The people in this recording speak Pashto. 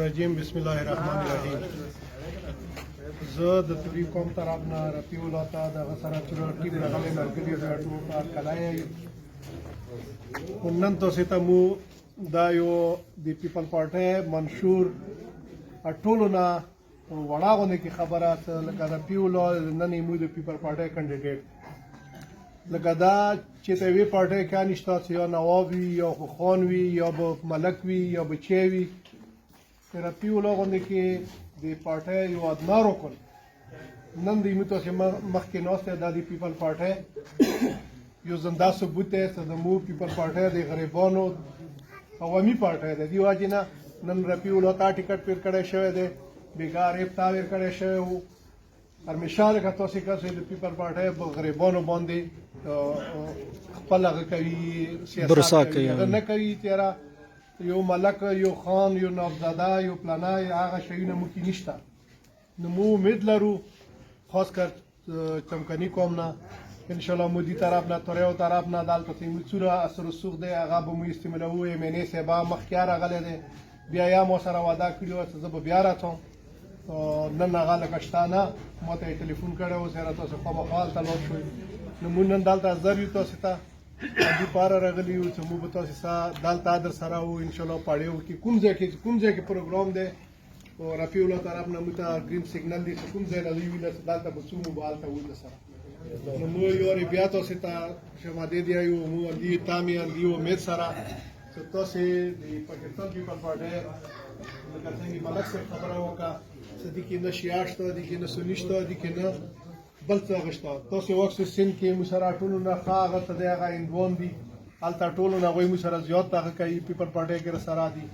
रजीम बिस्मिल्लाहिर्रहमानिर्रहीम زه د طبي قوم طرفنا رفیع الله ته دغه سره چې ټیم راغلی ملګري د ټول کار کلای نن تاسو ته مو دا یو د پیپل پارټي منشور ټولو نه وړاغونه کی خبره لکه رفیع الله نن مو د پیپل پارټي کاندیدټ لکه دا چې ته وی پارټي کې نشته یا نواب وي یا خان وي یا ملک وي یا بچي وي رفیع الله غونډه کې د پارټي یو ادنا روکل نن د میتو چې مخکې نوسته د پیپل پارټي یو زنده ثبوت دی چې د مو پیپل پارټي د غریبانو عوامي پارټي دی دی واجنه نن رفیع الله تا ټیکټ پیر کړی شوی دی بیګار یې تاویر کړی شوی وو هرمشال که تاسو کاسې د پیپل پارټي په غریبانو باندې خپل هغه کوي سیاست کوي نه کوي تیرا یو ملک یو خان یو نافزاده یو پلانای هغه شیونه مو کې نشته نو مو امید لرو خاص کر چمکنی قوم نه ان شاء الله مودي طرف نه توریو طرف نه دالته مو څوره اثر سوق دی هغه به مو استعمالوي مینه سبا مخکار غلې دی بیا یا مو سره وعده کړو چې زه به بیا راځم نن هغه لکشتانه ما ته ټلیفون کړو سره تاسو خو مخال تلو شو نو مونږ نن دالته زر یو تاسو ته دې پار راغلی یو چې مو به تاسو سره دالته در سره وو ان شاء الله پاړیو کې کوم ځای کې پروګرام دی او رفیع الله طرف نه مو ته گرین سیګنل دی کوم ځای نه ویل چې دالته به څو موبایل ته ول سره نو مو یو بیا تاسو ته شماده دی یو مو دی تامي دی امید سره چې تاسو د پاکستان پیپل پارټي لکه څنګه ملک سره خبره وکړه چې د کې نشي آشته د کې نه سنشته د کې نه بل څه غشته تاسو وخت سین کې مسره ټولو نه خاغه ته دغه اندوان دي الته ټولو نه غوي مسره زیات تاګه کوي پیپل پارټي کې سره دي